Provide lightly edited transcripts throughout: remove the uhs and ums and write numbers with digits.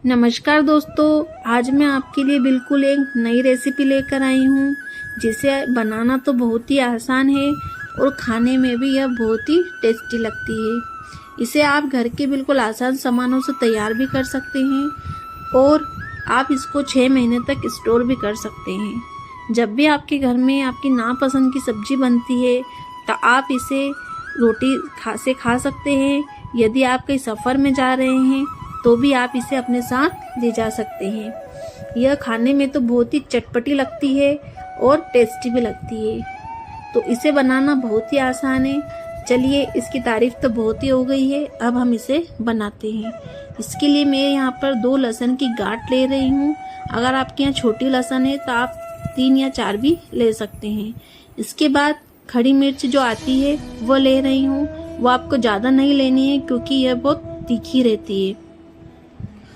नमस्कार दोस्तों, आज मैं आपके लिए बिल्कुल एक नई रेसिपी लेकर आई हूँ जिसे बनाना तो बहुत ही आसान है और खाने में भी यह बहुत ही टेस्टी लगती है। इसे आप घर के बिल्कुल आसान सामानों से तैयार भी कर सकते हैं और आप इसको 6 महीने तक स्टोर भी कर सकते हैं। जब भी आपके घर में आपकी नापसंद की सब्जी बनती है तो आप इसे रोटी से खा सकते हैं। यदि आप कहीं सफ़र में जा रहे हैं तो भी आप इसे अपने साथ ले जा सकते हैं। यह खाने में तो बहुत ही चटपटी लगती है और टेस्टी भी लगती है। तो इसे बनाना बहुत ही आसान है। चलिए, इसकी तारीफ़ तो बहुत ही हो गई है, अब हम इसे बनाते हैं। इसके लिए मैं यहाँ पर 2 लहसुन की गांठ ले रही हूँ। अगर आपके यहाँ छोटी लहसुन है तो आप 3 या 4 भी ले सकते हैं। इसके बाद खड़ी मिर्च जो आती है वो ले रही हूँ। वो आपको ज़्यादा नहीं लेनी है क्योंकि यह बहुत तीखी रहती है।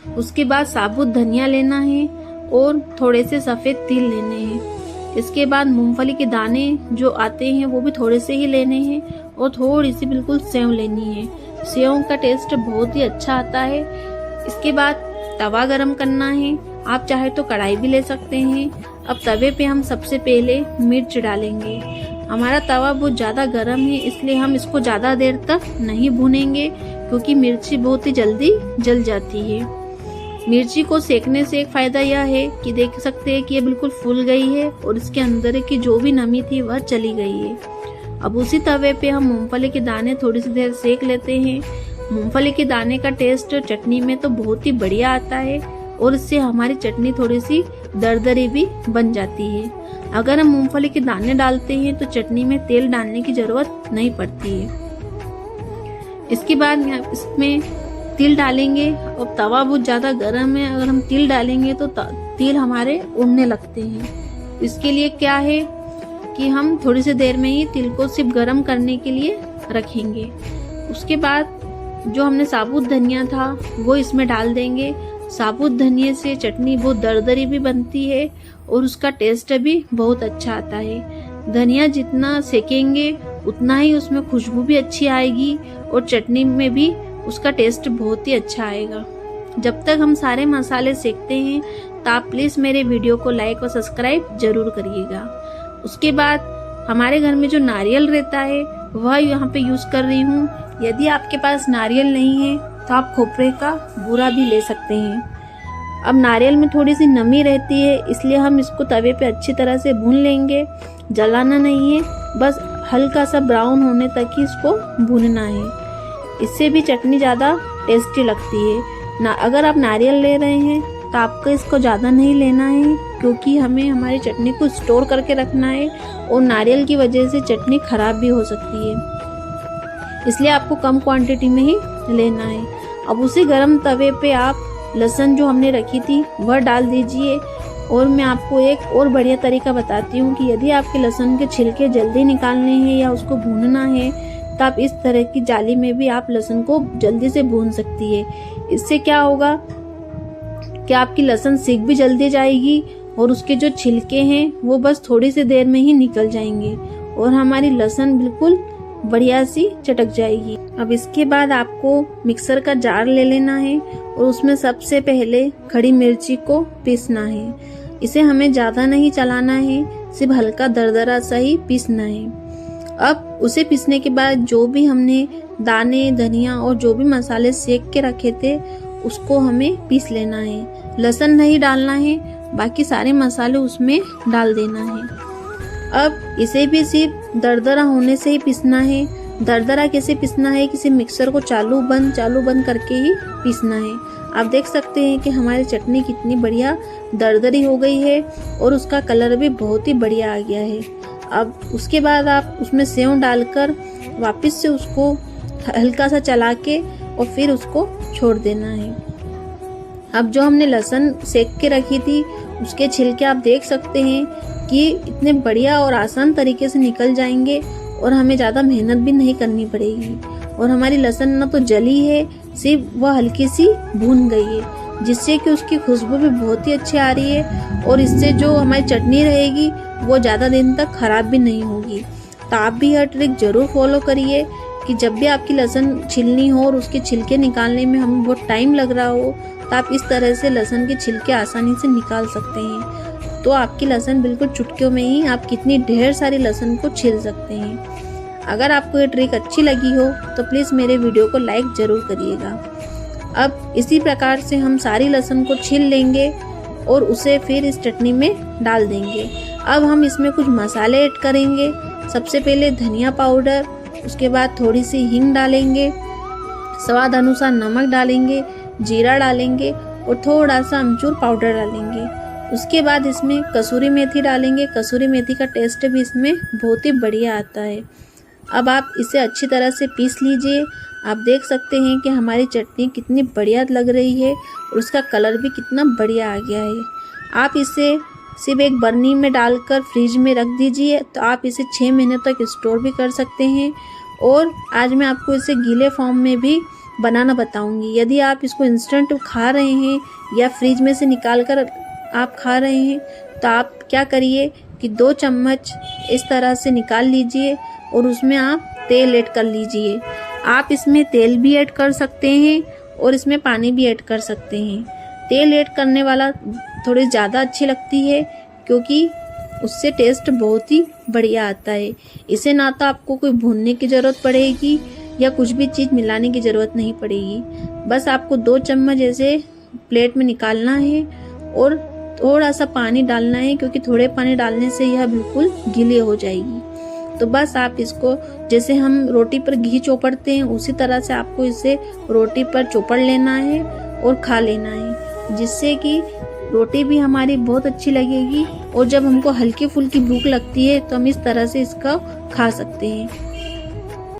उसके बाद साबुत धनिया लेना है और थोड़े से सफ़ेद तिल लेने हैं। इसके बाद मूंगफली के दाने जो आते हैं वो भी थोड़े से ही लेने हैं और थोड़ी सी बिल्कुल सेव लेनी है। सेव का टेस्ट बहुत ही अच्छा आता है। इसके बाद तवा गरम करना है। आप चाहे तो कढ़ाई भी ले सकते हैं। अब तवे पे हम सबसे पहले मिर्च डालेंगे। हमारा तवा बहुत ज़्यादा गर्म है, इसलिए हम इसको ज़्यादा देर तक नहीं भूनेंगे क्योंकि मिर्ची बहुत ही जल्दी जल जाती है। मिर्ची को सेकने से एक फ़ायदा यह है कि देख सकते हैं कि ये बिल्कुल फूल गई है और इसके अंदर की जो भी नमी थी वह चली गई है। अब उसी तवे पे हम मूंगफली के दाने थोड़ी सी देर सेक लेते हैं। मूंगफली के दाने का टेस्ट चटनी में तो बहुत ही बढ़िया आता है और इससे हमारी चटनी थोड़ी सी दरदरी भी बन जाती है। अगर हम मूंगफली के दाने डालते हैं तो चटनी में तेल डालने की ज़रूरत नहीं पड़ती है। इसके बाद इसमें तिल डालेंगे और तवा बहुत ज़्यादा गर्म है। अगर हम तिल डालेंगे तो तिल हमारे उड़ने लगते हैं। इसके लिए क्या है कि हम थोड़ी सी देर में ही तिल को सिर्फ गर्म करने के लिए रखेंगे। उसके बाद जो हमने साबुत धनिया था वो इसमें डाल देंगे। साबुत धनिया से चटनी बहुत दरदरी भी बनती है और उसका टेस्ट भी बहुत अच्छा आता है। धनिया जितना सेकेंगे उतना ही उसमें खुशबू भी अच्छी आएगी और चटनी में भी उसका टेस्ट बहुत ही अच्छा आएगा। जब तक हम सारे मसाले सेकते हैं तो आप प्लीज़ मेरे वीडियो को लाइक और सब्सक्राइब जरूर करिएगा। उसके बाद हमारे घर में जो नारियल रहता है वह यहाँ पे यूज़ कर रही हूँ। यदि आपके पास नारियल नहीं है तो आप खोपरे का बूरा भी ले सकते हैं। अब नारियल में थोड़ी सी नमी रहती है, इसलिए हम इसको तवे पे अच्छी तरह से भून लेंगे। जलाना नहीं है, बस हल्का सा ब्राउन होने तक ही इसको भूनना है। इससे भी चटनी ज़्यादा टेस्टी लगती है ना। अगर आप नारियल ले रहे हैं तो आपको इसको ज़्यादा नहीं लेना है क्योंकि हमें हमारी चटनी को स्टोर करके रखना है और नारियल की वजह से चटनी ख़राब भी हो सकती है, इसलिए आपको कम क्वांटिटी में ही लेना है। अब उसी गरम तवे पे आप लहसुन जो हमने रखी थी वह डाल दीजिए। और मैं आपको एक और बढ़िया तरीका बताती हूँ कि यदि आपके लहसुन के छिलके जल्दी निकालने हैं या उसको भूनना है तो आप इस तरह की जाली में भी आप लहसुन को जल्दी से भून सकती है। इससे क्या होगा कि आपकी लहसुन सीख भी जल्दी जाएगी और उसके जो छिलके हैं वो बस थोड़ी सी देर में ही निकल जाएंगे और हमारी लहसुन बिल्कुल बढ़िया सी चटक जाएगी। अब इसके बाद आपको मिक्सर का जार ले लेना है और उसमें सबसे पहले खड़ी मिर्ची को पीसना है। इसे हमें ज़्यादा नहीं चलाना है, सिर्फ हल्का दरदरा सा ही पीसना है। अब उसे पीसने के बाद जो भी हमने दाने धनिया और जो भी मसाले सेक के रखे थे उसको हमें पीस लेना है। लहसुन नहीं डालना है, बाकी सारे मसाले उसमें डाल देना है। अब इसे भी सिर्फ दरदरा होने से ही पीसना है। दरदरा कैसे पीसना है, किसी मिक्सर को चालू बंद करके ही पीसना है। आप देख सकते हैं कि हमारी चटनी कितनी बढ़िया दरदरी हो गई है और उसका कलर भी बहुत ही बढ़िया आ गया है। अब उसके बाद आप उसमें सेव डालकर वापस से उसको हल्का सा चला के और फिर उसको छोड़ देना है। अब जो हमने लहसुन सेक के रखी थी उसके छिलके आप देख सकते हैं कि इतने बढ़िया और आसान तरीके से निकल जाएंगे और हमें ज़्यादा मेहनत भी नहीं करनी पड़ेगी। और हमारी लहसुन ना तो जली है, सिर्फ वह हल्की सी भून गई है, जिससे कि उसकी खुशबू भी बहुत ही अच्छी आ रही है और इससे जो हमारी चटनी रहेगी वो ज़्यादा दिन तक ख़राब भी नहीं होगी। तो आप भी यह ट्रिक ज़रूर फॉलो करिए कि जब भी आपकी लहसुन छिलनी हो और उसके छिलके निकालने में हमें बहुत टाइम लग रहा हो तो आप इस तरह से लहसुन के छिलके आसानी से निकाल सकते हैं। तो आपकी लहसुन बिल्कुल चुटकियों में ही आप कितनी ढेर सारी लहसुन को छील सकते हैं। अगर आपको ये ट्रिक अच्छी लगी हो तो प्लीज़ मेरे वीडियो को लाइक ज़रूर करिएगा। अब इसी प्रकार से हम सारी लहसुन को छील लेंगे और उसे फिर इस चटनी में डाल देंगे। अब हम इसमें कुछ मसाले ऐड करेंगे। सबसे पहले धनिया पाउडर, उसके बाद थोड़ी सी हींग डालेंगे, स्वाद अनुसार नमक डालेंगे, जीरा डालेंगे और थोड़ा सा अमचूर पाउडर डालेंगे। उसके बाद इसमें कसूरी मेथी डालेंगे। कसूरी मेथी का टेस्ट भी इसमें बहुत ही बढ़िया आता है। अब आप इसे अच्छी तरह से पीस लीजिए। आप देख सकते हैं कि हमारी चटनी कितनी बढ़िया लग रही है और उसका कलर भी कितना बढ़िया आ गया है। आप इसे सिर्फ एक बर्नी में डालकर फ्रिज में रख दीजिए, तो आप इसे 6 महीने तक स्टोर भी कर सकते हैं। और आज मैं आपको इसे गीले फॉर्म में भी बनाना बताऊंगी। यदि आप इसको इंस्टेंट खा रहे हैं या फ्रिज में से निकाल कर आप खा रहे हैं, तो आप क्या करिए कि 2 चम्मच इस तरह से निकाल लीजिए और उसमें आप तेल ऐड कर लीजिए। आप इसमें तेल भी ऐड कर सकते हैं और इसमें पानी भी ऐड कर सकते हैं। तेल ऐड करने वाला थोड़ी ज़्यादा अच्छी लगती है क्योंकि उससे टेस्ट बहुत ही बढ़िया आता है। इसे ना तो आपको कोई भूनने की ज़रूरत पड़ेगी या कुछ भी चीज़ मिलाने की ज़रूरत नहीं पड़ेगी। बस आपको 2 चम्मच ऐसे प्लेट में निकालना है और थोड़ा सा पानी डालना है क्योंकि थोड़े पानी डालने से यह बिल्कुल गीली हो जाएगी। तो बस आप इसको जैसे हम रोटी पर घी चोपड़ते हैं उसी तरह से आपको इसे रोटी पर चोपड़ लेना है और खा लेना है, जिससे कि रोटी भी हमारी बहुत अच्छी लगेगी। और जब हमको हल्की फुल्की भूख लगती है तो हम इस तरह से इसका खा सकते हैं।